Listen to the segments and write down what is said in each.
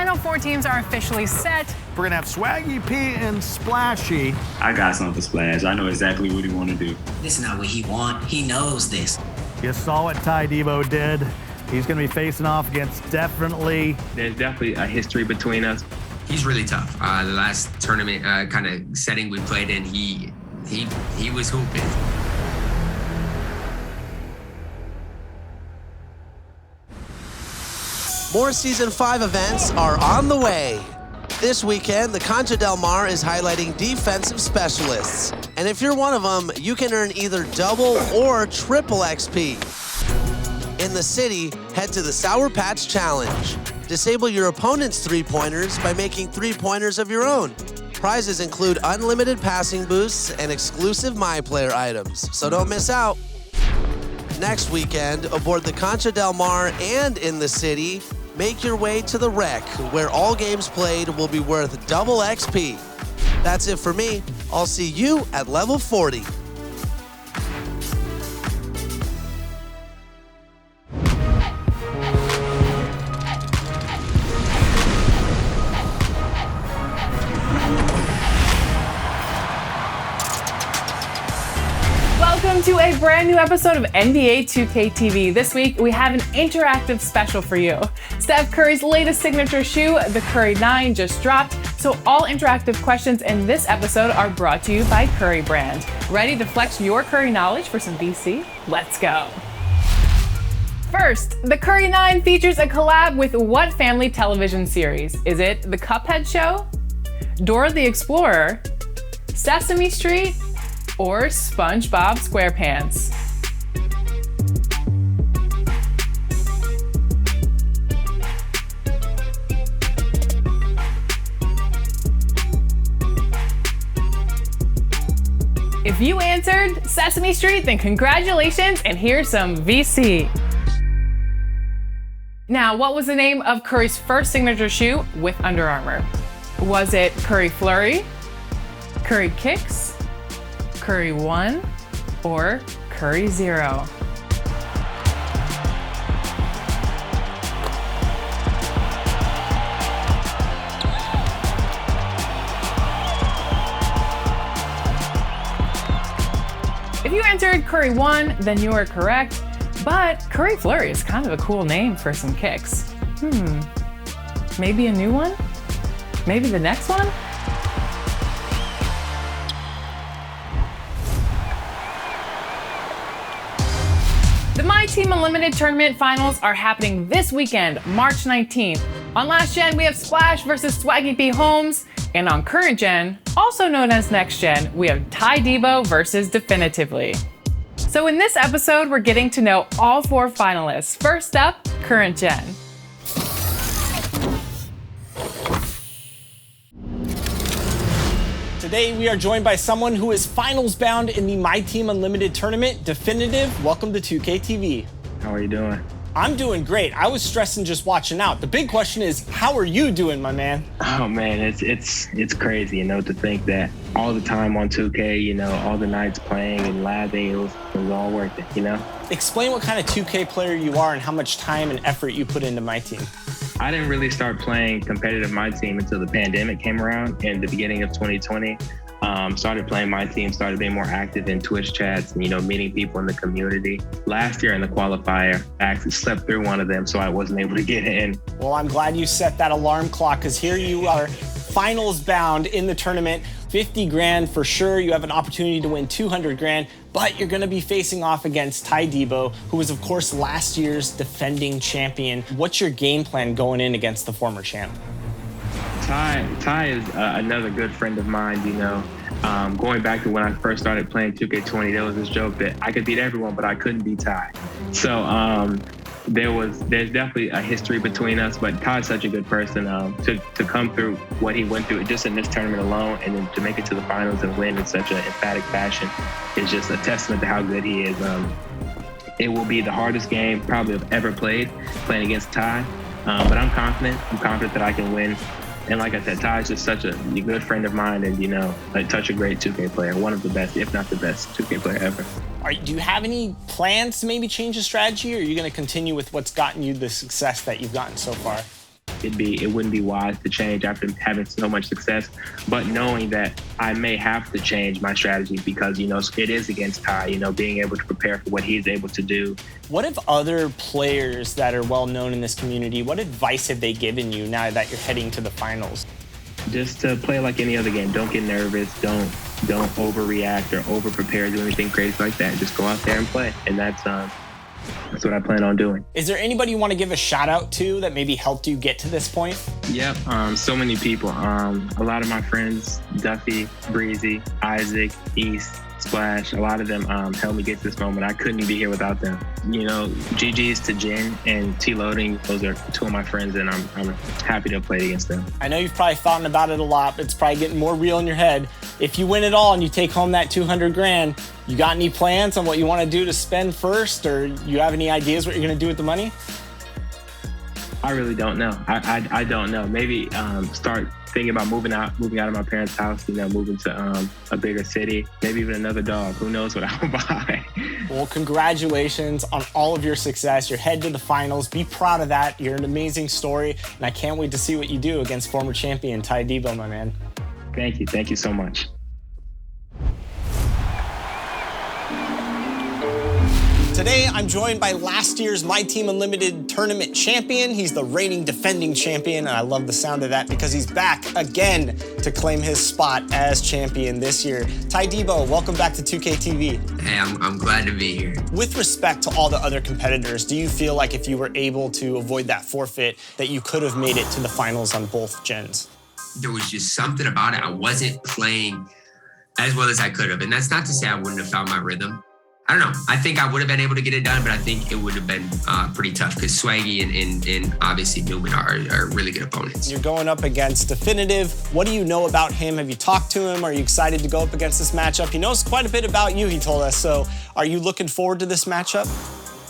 final 4 teams are officially set. We're gonna have Swaggy P and Splashy. I got something for Splash. I know exactly what he want to do. This is not what he want. He knows this. You saw what Ty DeBo did. He's gonna be facing off against There's definitely a history between us. He's really tough. The last tournament kind of setting we played in, he was hooping. More Season 5 events are on the way. This weekend, the Concha Del Mar is highlighting defensive specialists. And if you're one of them, you can earn either double or triple XP. In the city, head to the Sour Patch Challenge. Disable your opponent's three-pointers by making three-pointers of your own. Prizes include unlimited passing boosts and exclusive MyPlayer items, so don't miss out. Next weekend, aboard the Concha Del Mar and in the city, make your way to the Rec, where all games played will be worth double XP. That's it for me. I'll see you at level 40. Welcome to a brand new episode of NBA 2K TV. This week, we have an interactive special for you. Steph Curry's latest signature shoe, the Curry 9, just dropped, so all interactive questions in this episode are brought to you by Curry Brand. Ready to flex your Curry knowledge for some VC? Let's go. First, the Curry 9 features a collab with what family television series? Is it The Cuphead Show, Dora the Explorer, Sesame Street, or SpongeBob SquarePants? If you answered Sesame Street, then congratulations, and here's some VC. Now, what was the name of Curry's first signature shoe with Under Armour? Was it Curry Flurry, Curry Kicks, Curry 1, or Curry 0? If you answered Curry 1, then you are correct, but Curry Flurry is kind of a cool name for some kicks. Maybe a new one? Maybe the next one? The MyTEAM Unlimited Tournament finals are happening this weekend, March 19th. On Last Gen, we have Splash versus Swaggy P Holmes. And on Current Gen, also known as Next Gen, we have Ty DeBo versus Definitively. So in this episode, we're getting to know all 4 finalists. First up, Current Gen. Today, we are joined by someone who is finals bound in the MyTEAM Unlimited Tournament. Definitive, welcome to 2K TV. How are you doing? I'm doing great. I was stressing just watching out. The big question is, how are you doing, my man? Oh man, it's crazy, to think that all the time on 2K, all the nights playing and labbing, it was all worth it, Explain what kind of 2K player you are and how much time and effort you put into MyTEAM. I didn't really start playing competitive MyTEAM until the pandemic came around in the beginning of 2020. Started playing MyTEAM, started being more active in Twitch chats and, meeting people in the community. Last year in the qualifier, I actually slept through one of them, so I wasn't able to get in. Well, I'm glad you set that alarm clock, because here you are finals bound in the tournament. 50 grand for sure. You have an opportunity to win 200 grand, but you're gonna be facing off against Ty DeBo, who was of course last year's defending champion. What's your game plan going in against the former champ? Ty is another good friend of mine, going back to when I first started playing 2K20, there was this joke that I could beat everyone, but I couldn't beat Ty. So there's definitely a history between us, but Ty's such a good person to come through what he went through just in this tournament alone, and then to make it to the finals and win in such an emphatic fashion is just a testament to how good he is. It will be the hardest game probably I've ever playing against Ty, but I'm confident that I can win. And like I said, Ty's just such a good friend of mine, and such a great 2K player, one of the best, if not the best 2K player ever. Do you have any plans to maybe change the strategy, or are you going to continue with what's gotten you the success that you've gotten so far? it wouldn't be wise to change after having so much success. But knowing that I may have to change my strategy because, it is against Ty, being able to prepare for what he's able to do. What if other players that are well known in this community, what advice have they given you now that you're heading to the finals? Just to play like any other game. Don't get nervous. Don't overreact or over prepare, do anything crazy like that. Just go out there and play. And that's what I plan on doing. Is there anybody you want to give a shout out to that maybe helped you get to this point? Yep, so many people. A lot of my friends, Duffy, Breezy, Isaac, East, Splash, a lot of them helped me get to this moment. I couldn't be here without them. GG's to Jen and T-Loading. Those are two of my friends, and I'm happy to play against them. I know you've probably thought about it a lot, but it's probably getting more real in your head. If you win it all and you take home that 200 grand, you got any plans on what you want to do to spend first, or you have any ideas what you're going to do with the money? I really don't know. I don't know. Maybe start thinking about moving out of my parents' house, moving to a bigger city, maybe even another dog. Who knows what I'll buy. Well, congratulations on all of your success. You're headed to the finals. Be proud of that. You're an amazing story, and I can't wait to see what you do against former champion Ty DeBo, my man. Thank you. Thank you so much. Today, I'm joined by last year's MyTEAM Unlimited Tournament champion. He's the reigning defending champion, and I love the sound of that because he's back again to claim his spot as champion this year. Ty DeBo, welcome back to 2K TV. Hey, I'm glad to be here. With respect to all the other competitors, do you feel like if you were able to avoid that forfeit, that you could have made it to the finals on both gens? There was just something about it. I wasn't playing as well as I could have, and that's not to say I wouldn't have found my rhythm. I don't know. I think I would have been able to get it done, but I think it would have been pretty tough because Swaggy and obviously Newman are really good opponents. You're going up against Definitive. What do you know about him? Have you talked to him? Are you excited to go up against this matchup? He knows quite a bit about you, he told us. So are you looking forward to this matchup?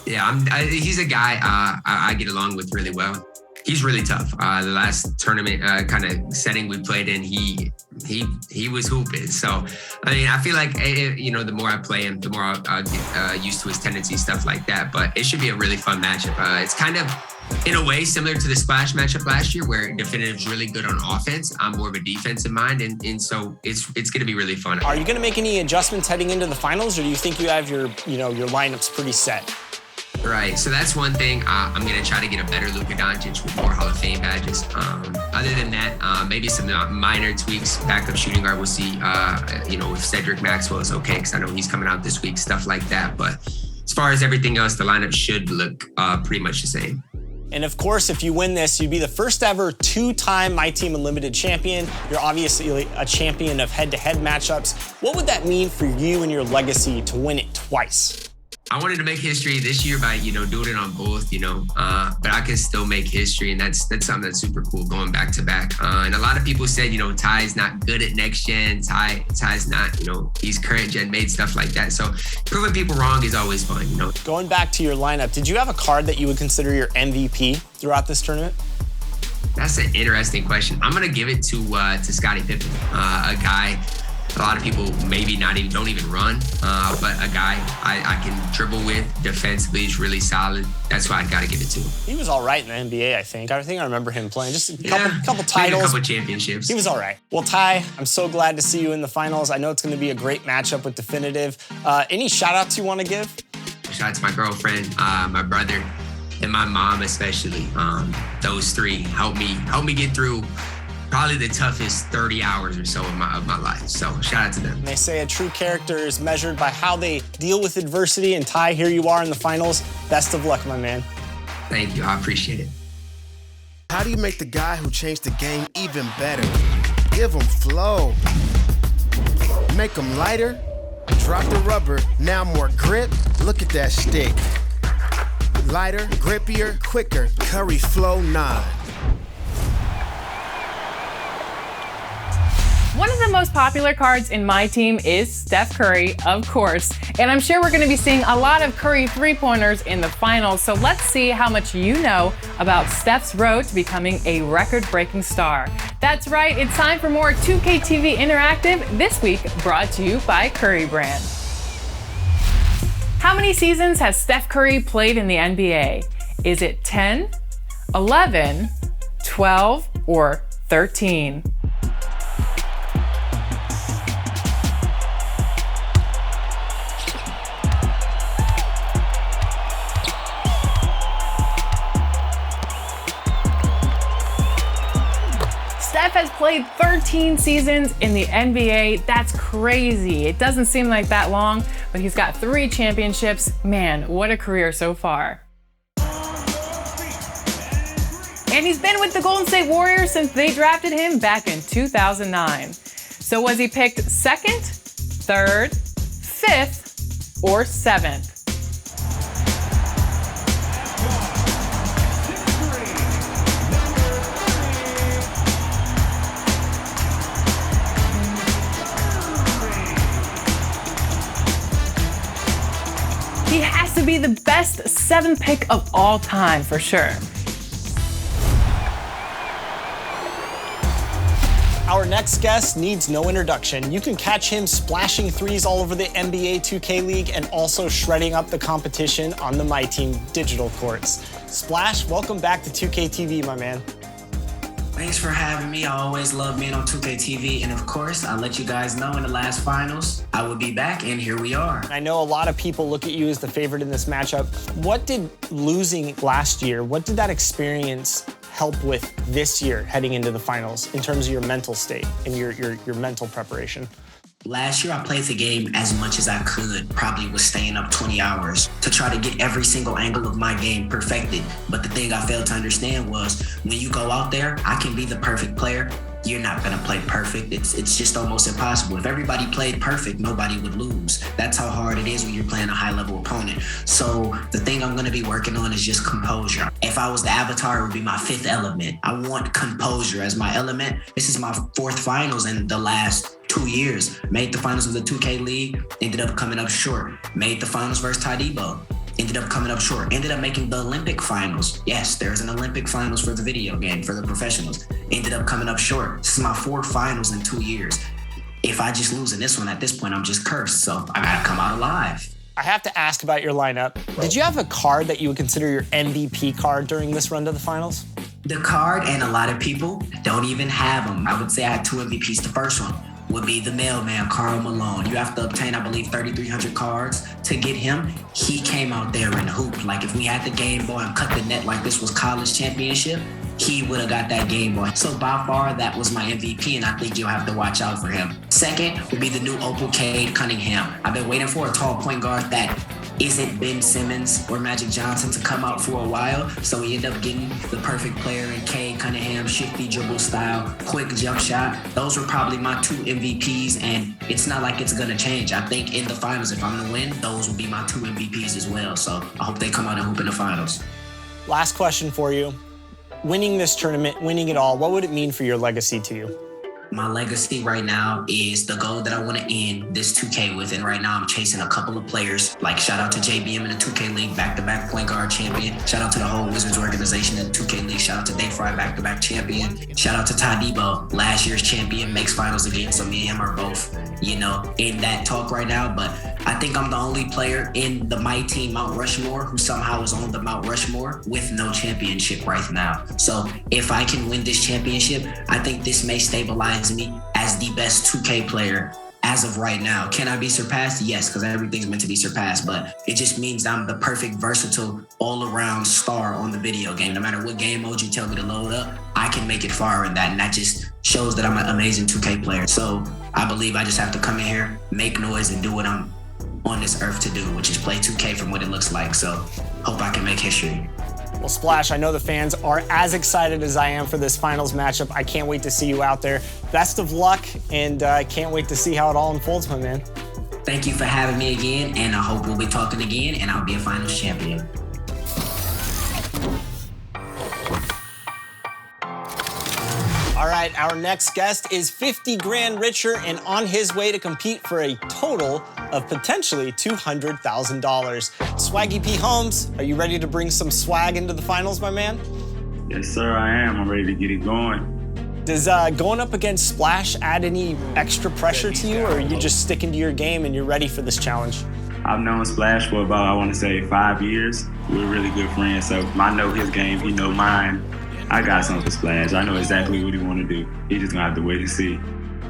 Yeah, he's a guy I get along with really well. He's really tough. The last tournament kind of setting we played in, he was hooping. So, I feel like, the more I play him, the more I'll get used to his tendencies, stuff like that. But it should be a really fun matchup. It's kind of, in a way, similar to the Splash matchup last year, where Definitive's really good on offense. I'm more of a defensive mind, and so it's going to be really fun. Are you going to make any adjustments heading into the finals, or do you think you have your lineups pretty set? Right, so that's one thing. I'm going to try to get a better Luka Doncic with more Hall of Fame badges. Other than that, maybe some minor tweaks. Backup shooting guard, we'll see. If Cedric Maxwell is okay, because I know he's coming out this week, stuff like that. But as far as everything else, the lineup should look pretty much the same. And of course, if you win this, you'd be the first ever two-time MyTEAM Unlimited champion. You're obviously a champion of head-to-head matchups. What would that mean for you and your legacy to win it twice? I wanted to make history this year by, doing it on both, but I can still make history, and that's something that's super cool going back to back. And a lot of people said, Ty's not good at next gen. Ty's not, he's current gen made, stuff like that. So proving people wrong is always fun, Going back to your lineup, did you have a card that you would consider your MVP throughout this tournament? That's an interesting question. I'm gonna give it to Scottie Pippen, a guy. A lot of people maybe don't even run, but a guy I can dribble with defensively. He's really solid. That's why I got to give it to him. He was all right in the NBA, I think. I remember him playing just a couple titles. A couple championships. He was all right. Well, Ty, I'm so glad to see you in the finals. I know it's going to be a great matchup with Definitive. Any shout-outs you want to give? Shout out to my girlfriend, my brother, and my mom especially. Those three helped me get through probably the toughest 30 hours or so of my life. So shout out to them. They say a true character is measured by how they deal with adversity, and Ty, here you are in the finals. Best of luck, my man. Thank you, I appreciate it. How do you make the guy who changed the game even better? Give him flow. Make him lighter. Drop the rubber, now more grip. Look at that stick. Lighter, grippier, quicker. Curry Flow 9. One of the most popular cards in my team is Steph Curry, of course. And I'm sure we're going to be seeing a lot of Curry three-pointers in the finals. So let's see how much you know about Steph's road to becoming a record-breaking star. That's right, it's time for more 2K TV Interactive, this week brought to you by Curry Brand. How many seasons has Steph Curry played in the NBA? Is it 10, 11, 12, or 13? Steph has played 13 seasons in the NBA. That's crazy. It doesn't seem like that long, but he's got 3 championships. Man, what a career so far. And he's been with the Golden State Warriors since they drafted him back in 2009. So was he picked 2nd, 3rd, 5th, or 7th? He has to be the best 7th pick of all time, for sure. Our next guest needs no introduction. You can catch him splashing threes all over the NBA 2K League and also shredding up the competition on the MyTEAM digital courts. Splash, welcome back to 2K TV, my man. Thanks for having me. I always love being on 2K TV. And of course, I'll let you guys know in the last finals, I will be back, and here we are. I know a lot of people look at you as the favorite in this matchup. What did losing last year, what did that experience help with this year heading into the finals in terms of your mental state and your mental preparation? Last year, I played the game as much as I could, probably was staying up 20 hours to try to get every single angle of my game perfected. But the thing I failed to understand was when you go out there, I can be the perfect player. You're not going to play perfect. It's just almost impossible. If everybody played perfect, nobody would lose. That's how hard it is when you're playing a high-level opponent. So the thing I'm going to be working on is just composure. If I was the avatar, it would be my 5th element. I want composure as my element. This is my 4th finals in the last 2 years. Made the finals of the 2K League, ended up coming up short. Made the finals versus Ty DeBo. Ended up coming up short. Ended up making the Olympic finals. Yes, there's an Olympic finals for the video game, for the professionals. Ended up coming up short. This is my 4th finals in 2 years. If I just lose in this one, at this point, I'm just cursed. So I gotta come out alive. I have to ask about your lineup. Did you have a card that you would consider your MVP card during this run to the finals? The card, and a lot of people don't even have them. I would say I had 2 MVPs. The first one would be the mailman, Karl Malone. You have to obtain, I believe, 3,300 cards to get him. He came out there and hooped. Like if we had the Game Boy and cut the net like this was college championship, he would have got that Game Boy. So by far, that was my MVP, and I think you'll have to watch out for him. Second would be the new Opal Cade Cunningham. I've been waiting for a tall point guard that isn't Ben Simmons or Magic Johnson to come out for a while. So we end up getting the perfect player in Cade Cunningham, shifty dribble style, quick jump shot. Those were probably my 2 MVPs, and it's not like it's gonna change. I think in the finals, if I'm gonna win, those will be my 2 MVPs as well. So I hope they come out and hoop in the finals. Last question for you. Winning this tournament, winning it all, what would it mean for your legacy to you? My legacy right now is the goal that I want to end this 2K with. And right now I'm chasing a couple of players. Like shout out to JBM in the 2K League, back-to-back point guard champion. Shout out to the whole Wizards organization in the 2K League. Shout out to Dave Fry, back-to-back champion. Shout out to Ty DeBo, last year's champion, makes finals again. So me and him are both, in that talk right now. But I think I'm the only player in the MyTEAM Mount Rushmore who somehow is on the Mount Rushmore with no championship right now. So if I can win this championship, I think this may stabilize me as the best 2K player as of right now. Can I be surpassed? Yes, because everything's meant to be surpassed, but it just means I'm the perfect, versatile, all-around star on the video game. No matter what game mode you tell me to load up, I can make it far in that, and that just shows that I'm an amazing 2K player. So I believe I just have to come in here, make noise, and do what I'm on this earth to do, which is play 2K from what it looks like. So hope I can make history. Well, Splash, I know the fans are as excited as I am for this finals matchup. I can't wait to see you out there. Best of luck, and I can't wait to see how it all unfolds, my man. Thank you for having me again, and I hope we'll be talking again, and I'll be a finals champion. All right, our next guest is 50 grand richer and on his way to compete for a total of potentially $200,000. Swaggy P Holmes, are you ready to bring some swag into the finals, my man? Yes, sir, I am. I'm ready to get it going. Does going up against Splash add any extra pressure to you, or are you just sticking to your game and you're ready for this challenge? I've known Splash for about, 5 years. We're really good friends, so I know his game, he know mine. I got something for Splash. I know exactly what he want to do. He just gonna have to wait and see.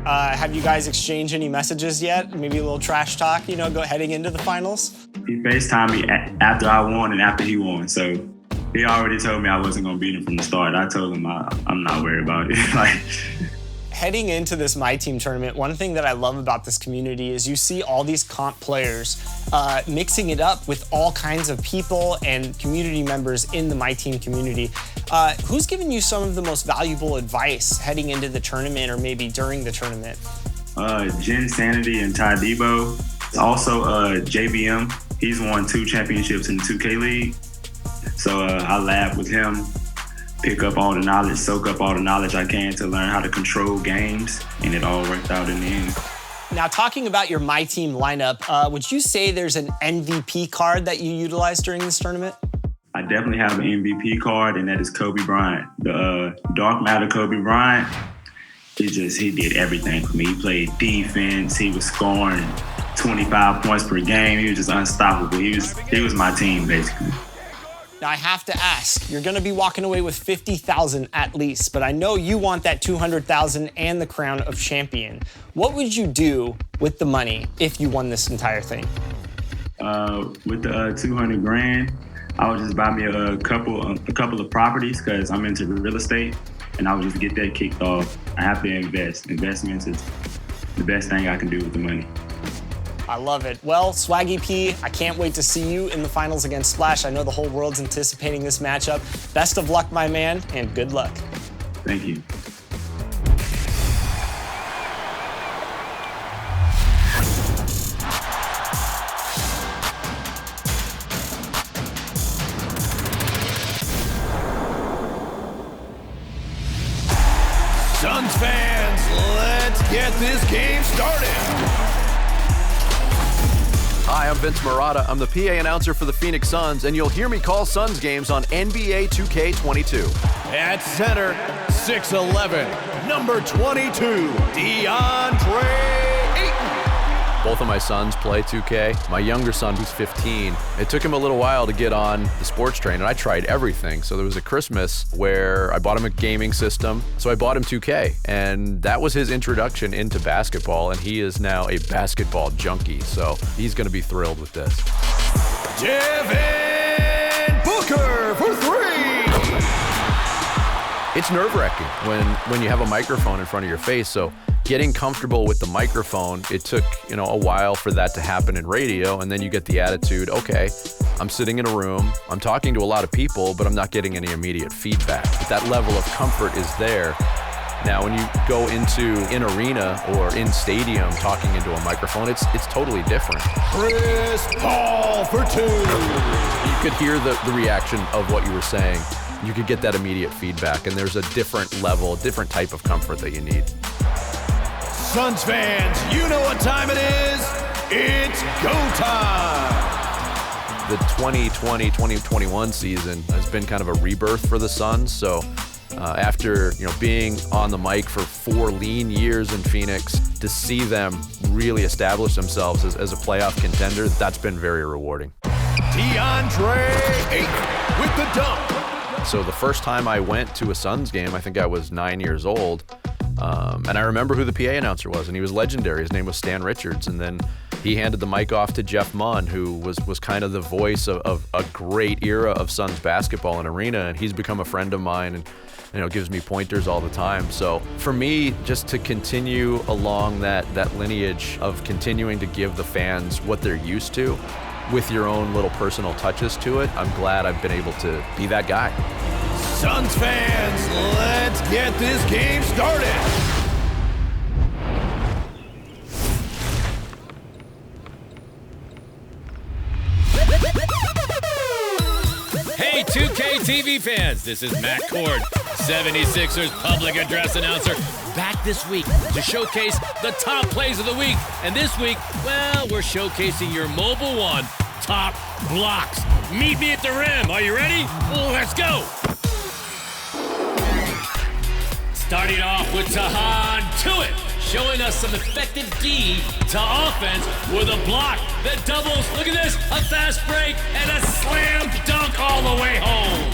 Have you guys exchanged any messages yet? Maybe a little trash talk, heading into the finals? He FaceTimed me after I won and after he won. So he already told me I wasn't gonna beat him from the start. I told him I'm not worried about it. Heading into this MyTEAM tournament, one thing that I love about this community is you see all these comp players mixing it up with all kinds of people and community members in the MyTEAM community. Who's given you some of the most valuable advice heading into the tournament or maybe during the tournament? Jen Sanity and Ty DeBo. Also JBM. He's won 2 championships in the 2K League. So I lab with him. Pick up all the knowledge, soak up all the knowledge I can to learn how to control games, and it all worked out in the end. Now, talking about your MyTEAM lineup, would you say there's an MVP card that you utilize during this tournament? I definitely have an MVP card, and that is Kobe Bryant. The Dark Matter Kobe Bryant, he did everything for me. He played defense, he was scoring 25 points per game, he was just unstoppable. He was my team, basically. Now, I have to ask, you're gonna be walking away with $50,000 at least, but I know you want that $200,000 and the crown of champion. What would you do with the money if you won this entire thing? With the 200 grand, I would just buy me a couple of properties because I'm into real estate, and I would just get that kicked off. I have to invest. Investments is the best thing I can do with the money. I love it. Well, Swaggy P, I can't wait to see you in the finals against Splash. I know the whole world's anticipating this matchup. Best of luck, my man, and good luck. Thank you. Suns fans, let's get this game started. Hi, I'm Vince Marotta. I'm the PA announcer for the Phoenix Suns, and you'll hear me call Suns games on NBA 2K22. At center, 6'11", number 22, DeAndre Ayton. Both of my sons play 2K. My younger son, who's 15, it took him a little while to get on the sports train, and I tried everything. So there was a Christmas where I bought him a gaming system, so I bought him 2K, and that was his introduction into basketball, and he is now a basketball junkie, so he's gonna be thrilled with this. Devin Booker for 3. It's nerve-wracking when you have a microphone in front of your face, so getting comfortable with the microphone, it took, a while for that to happen in radio, and then you get the attitude, okay, I'm sitting in a room, I'm talking to a lot of people, but I'm not getting any immediate feedback. But that level of comfort is there. Now, when you go into an arena or in stadium talking into a microphone, it's totally different. Chris Paul for 2. You could hear the reaction of what you were saying. You could get that immediate feedback, and there's a different level, different type of comfort that you need. Suns fans, you know what time it is. It's go time. The 2020-2021 season has been kind of a rebirth for the Suns. So after being on the mic for 4 lean years in Phoenix, to see them really establish themselves as a playoff contender, that's been very rewarding. DeAndre Ayton with the dunk. So the first time I went to a Suns game, I think I was 9 years old. And I remember who the PA announcer was, and he was legendary. His name was Stan Richards. And then he handed the mic off to Jeff Munn, who was kind of the voice of a great era of Suns basketball and arena. And he's become a friend of mine and gives me pointers all the time. So for me, just to continue along that lineage of continuing to give the fans what they're used to with your own little personal touches to it, I'm glad I've been able to be that guy. Suns fans, let's get this game started. Hey, 2K TV fans, this is Matt Cord, 76ers public address announcer, back this week to showcase the top plays of the week. And this week, well, we're showcasing your Mobile One top blocks. Meet me at the rim. Are you ready? Let's go. Starting off with Tahan Tuitt, showing us some effective D to offense with a block that doubles, look at this, a fast break and a slam dunk all the way home.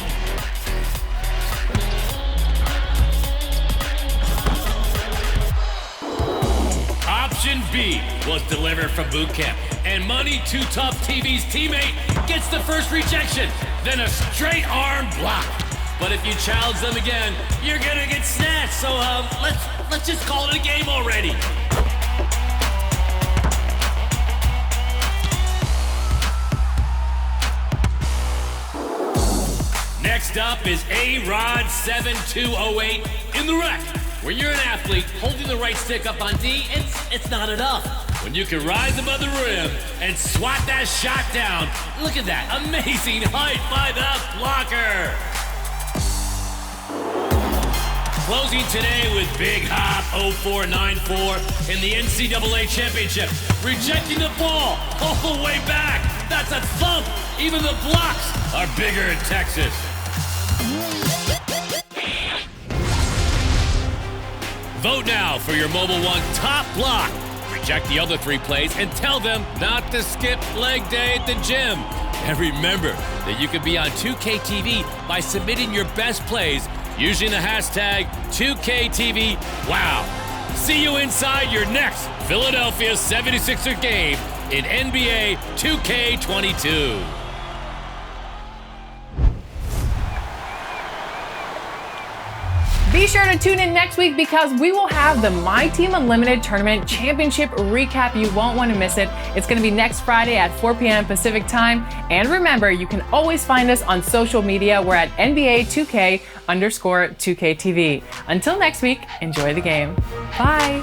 ESRB was delivered from boot camp. And Money Too Tough TV's teammate gets the first rejection, then a straight arm block. But if you challenge them again, you're gonna get snatched. So let's just call it a game already. Next up is A-Rod 7208 in the rec. When you're an athlete, holding the right stick up on D, it's not enough. When you can rise above the rim and swat that shot down, look at that amazing height by the blocker. Closing today with Big Hop 0494 in the NCAA Championship. Rejecting the ball all the way back. That's a thump. Even the blocks are bigger in Texas. Vote now for your Mobile One top block. Reject the other 3 plays and tell them not to skip leg day at the gym. And remember that you can be on 2K TV by submitting your best plays using the hashtag 2KTVWOW. See you inside your next Philadelphia 76er game in NBA 2K22. Be sure to tune in next week because we will have the MyTEAM Unlimited Tournament Championship recap. You won't want to miss it. It's going to be next Friday at 4 p.m. Pacific time. And remember, you can always find us on social media. We're at NBA2K_2KTV. Until next week, enjoy the game. Bye.